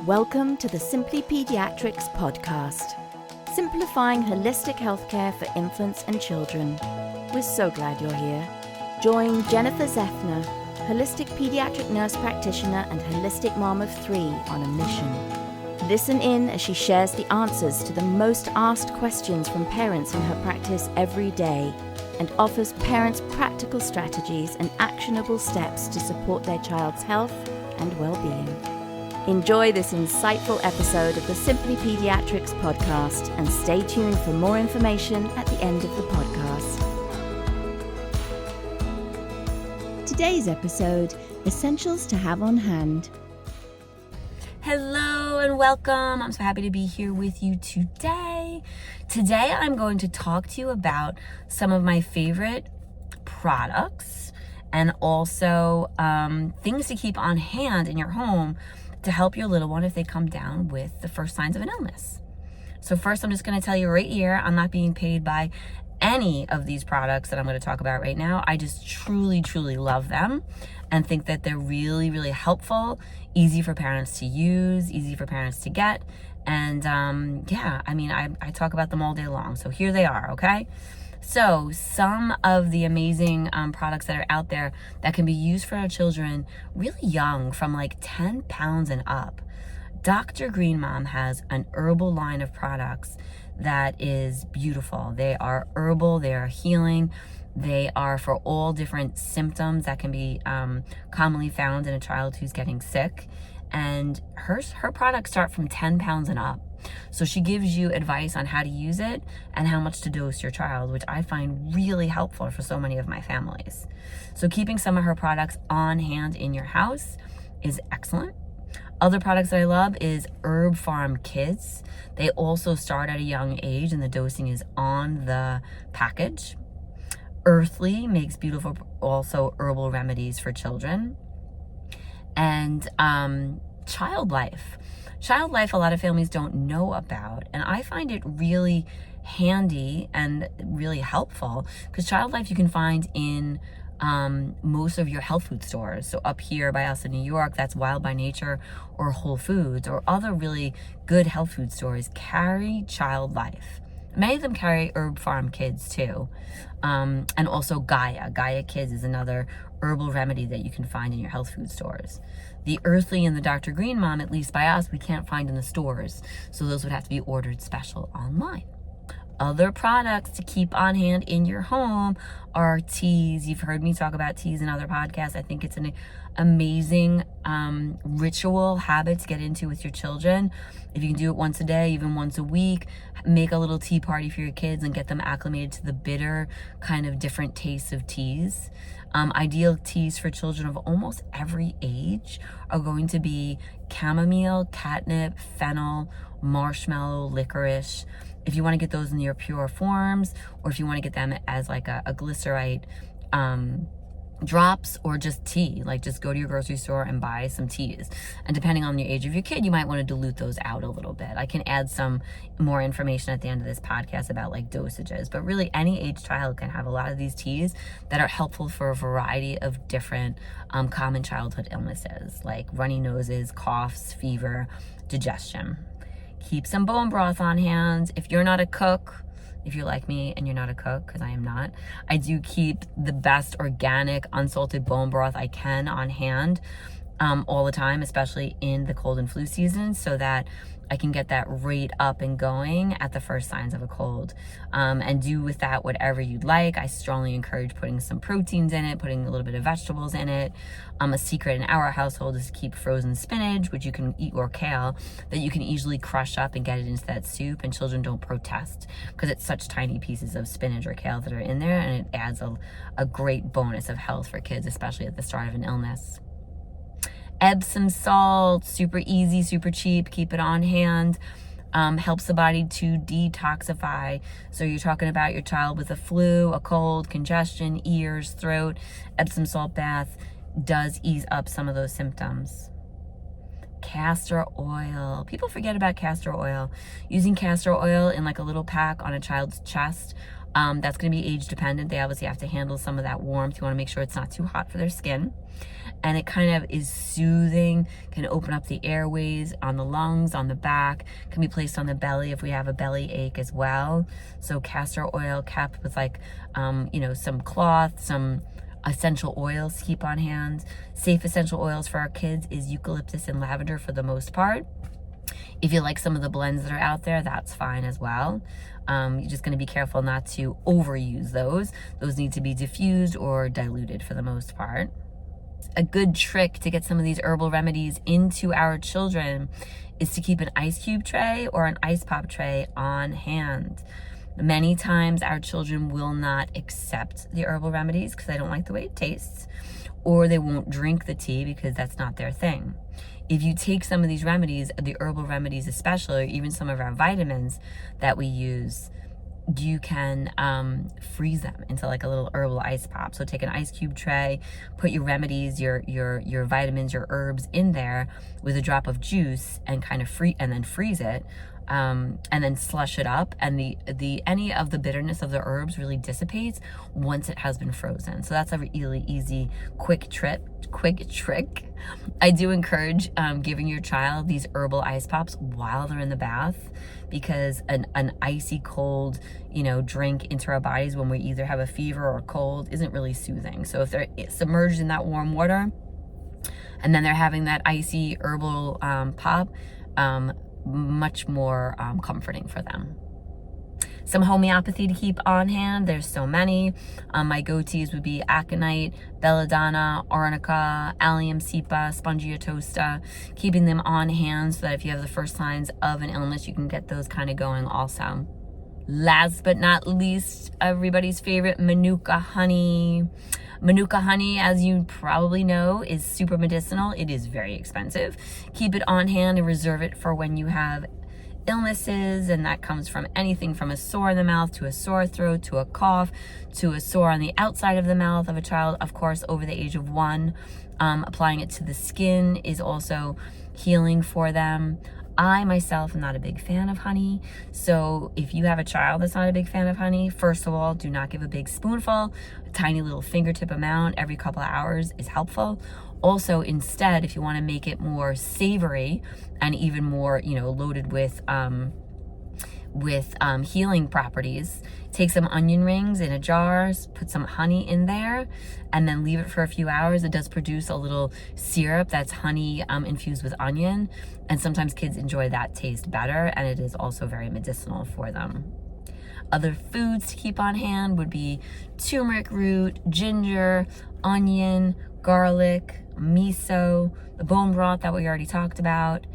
Welcome to the Simply Pediatrics Podcast, simplifying holistic healthcare for infants and children. We're so glad you're here. Join Jennifer Zethner, holistic pediatric nurse practitioner and holistic mom of 3 on a mission. Listen in as she shares the answers to the most asked questions from parents in her practice every day and offers parents practical strategies and actionable steps to support their child's health and well-being. Enjoy this insightful episode of the Simply Pediatrics Podcast and stay tuned for more information at the end of the podcast. Today's episode, Essentials to Have on Hand. Hello and welcome. I'm so happy to be here with you today. Today I'm going to talk to you about some of my favorite products and also things to keep on hand in your home to help your little one if they come down with the first signs of an illness. So first, I'm just going to tell you right here, I'm not being paid by any of these products that I'm going to talk about right now. I just truly love them and think that they're really helpful, easy for parents to use, easy for parents to get. And I talk about them all day long. So here they are, okay? So some of the amazing products that are out there that can be used for our children really young, from like 10 pounds and up. Dr. Green Mom has an herbal line of products that is beautiful. They are herbal, they are healing, they are for all different symptoms that can be commonly found in a child who's getting sick. And her products start from 10 pounds and up. So she gives you advice on how to use it and how much to dose your child, which I find really helpful for so many of my families. So keeping some of her products on hand in your house is excellent. Other products that I love is Herb Farm Kids. They also start at a young age and the dosing is on the package. Earthly makes beautiful also herbal remedies for children. And Child Life. Child Life, a lot of families don't know about, and I find it really handy and really helpful because Child Life you can find in most of your health food stores. So up here by us in New York, that's Wild by Nature or Whole Foods, or other really good health food stores carry Child Life. Many of them carry Herb Farm Kids too. And also Gaia. Gaia Kids is another herbal remedy that you can find in your health food stores. The Earthly and the Dr. Green Mom, at least by us, we can't find in the stores. So those would have to be ordered special online. Other products to keep on hand in your home are teas. You've heard me talk about teas in other podcasts. I think it's an amazing ritual habit to get into with your children. If you can do it once a day, even once a week, make a little tea party for your kids and get them acclimated to the bitter kind of different tastes of teas. Ideal teas for children of almost every age are going to be chamomile, catnip, fennel, marshmallow, licorice. If you want to get those in your pure forms, or if you want to get them as like a glycerite drops, or just tea, like just go to your grocery store and buy some teas. And depending on the age of your kid, you might want to dilute those out a little bit. I can add some more information at the end of this podcast about like dosages, but really any age child can have a lot of these teas that are helpful for a variety of different common childhood illnesses like runny noses, coughs, fever, digestion. Keep some bone broth on hand. If you're not a cook, if you're like me and you're not a cook, because I am not, I do keep the best organic, unsalted bone broth I can on hand all the time, especially in the cold and flu season, so that I can get that right up and going at the first signs of a cold. And do with that whatever you'd like. I strongly encourage putting some proteins in it, putting a little bit of vegetables in it. A secret in our household is to keep frozen spinach, which you can eat, or kale, that you can easily crush up and get it into that soup, and children don't protest because it's such tiny pieces of spinach or kale that are in there, and it adds a great bonus of health for kids, especially at the start of an illness. Epsom salt, super easy, super cheap, keep it on hand. Helps the body to detoxify. So you're talking about your child with a flu, a cold, congestion, ears, throat. Epsom salt bath does ease up some of those symptoms. Castor oil. People forget about castor oil. Using castor oil in like a little pack on a child's chest, that's going to be age dependent. They obviously have to handle some of that warmth. You want to make sure it's not too hot for their skin. and it kind of is soothing, can open up the airways on the lungs, on the back, can be placed on the belly if we have a belly ache as well. So castor oil capped with like, some cloth, some essential oils to keep on hand. Safe essential oils for our kids is eucalyptus and lavender for the most part. If you like some of the blends that are out there, that's fine as well. You're just going to be careful not to overuse those. Those need to be diffused or diluted for the most part. A good trick to get some of these herbal remedies into our children is to keep an ice cube tray or an ice pop tray on hand. Many times our children will not accept the herbal remedies because they don't like the way it tastes, or they won't drink the tea because that's not their thing. If you take some of these remedies, the herbal remedies especially, or even some of our vitamins that we use, you can freeze them into like a little herbal ice pop. So take an ice cube tray, put your remedies, your vitamins, your herbs in there with a drop of juice and kind of freeze it. And then slush it up, and the any of the bitterness of the herbs really dissipates once it has been frozen. So that's a really easy, quick trick. I do encourage giving your child these herbal ice pops while they're in the bath, because an icy cold, drink into our bodies when we either have a fever or a cold isn't really soothing. So if they're submerged in that warm water, and then they're having that icy herbal pop, much more comforting for them. Some homeopathy to keep on hand. There's so many. My go-tos would be aconite, belladonna, arnica, allium cepa, spongiatosta. Keeping them on hand so that if you have the first signs of an illness, you can get those kind of going also. Last but not least, everybody's favorite, Manuka honey. Manuka honey, as you probably know, is super medicinal. It is very expensive. Keep it on hand and reserve it for when you have illnesses, and that comes from anything from a sore in the mouth to a sore throat to a cough to a sore on the outside of the mouth of a child, of course, over the age of 1. Applying it to the skin is also healing for them. I myself am not a big fan of honey, so if you have a child that's not a big fan of honey, first of all, do not give a big spoonful. A tiny little fingertip amount every couple of hours is helpful. Also, instead, if you want to make it more savory and even more, loaded with healing properties, take some onion rings in a jar, put some honey in there, and then leave it for a few hours. It does produce a little syrup that's honey infused with onion, and sometimes kids enjoy that taste better, and it is also very medicinal for them. Other foods to keep on hand would be turmeric root, ginger, onion, garlic, miso, the bone broth that we already talked about,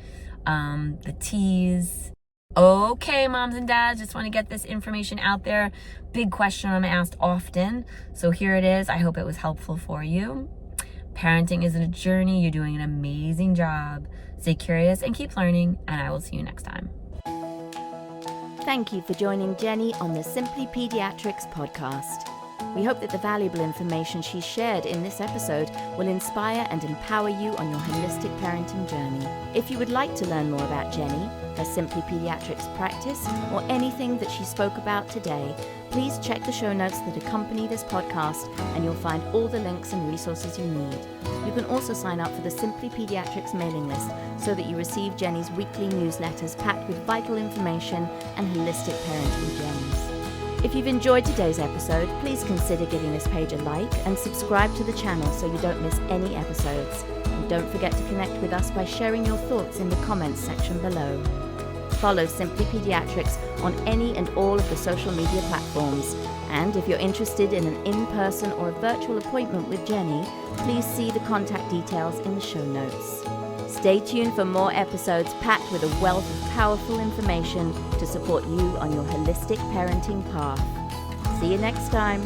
the teas. Okay, moms and dads, just want to get this information out there. Big question I'm asked often, so here it is. I hope it was helpful for you. Parenting isn't a journey. You're doing an amazing job. Stay curious and keep learning, and I will see you next time. Thank you for joining Jennie on the Simply Pediatrics Podcast. We hope that the valuable information she shared in this episode will inspire and empower you on your holistic parenting journey. If you would like to learn more about Jennie, her Simply Pediatrics practice, or anything that she spoke about today, please check the show notes that accompany this podcast, and you'll find all the links and resources you need. You can also sign up for the Simply Pediatrics mailing list so that you receive Jennie's weekly newsletters packed with vital information and holistic parenting gems. If you've enjoyed today's episode, please consider giving this page a like and subscribe to the channel so you don't miss any episodes. And don't forget to connect with us by sharing your thoughts in the comments section below. Follow Simply Pediatrics on any and all of the social media platforms. And if you're interested in an in-person or a virtual appointment with Jennie, please see the contact details in the show notes. Stay tuned for more episodes packed with a wealth of powerful information to support you on your holistic parenting path. See you next time.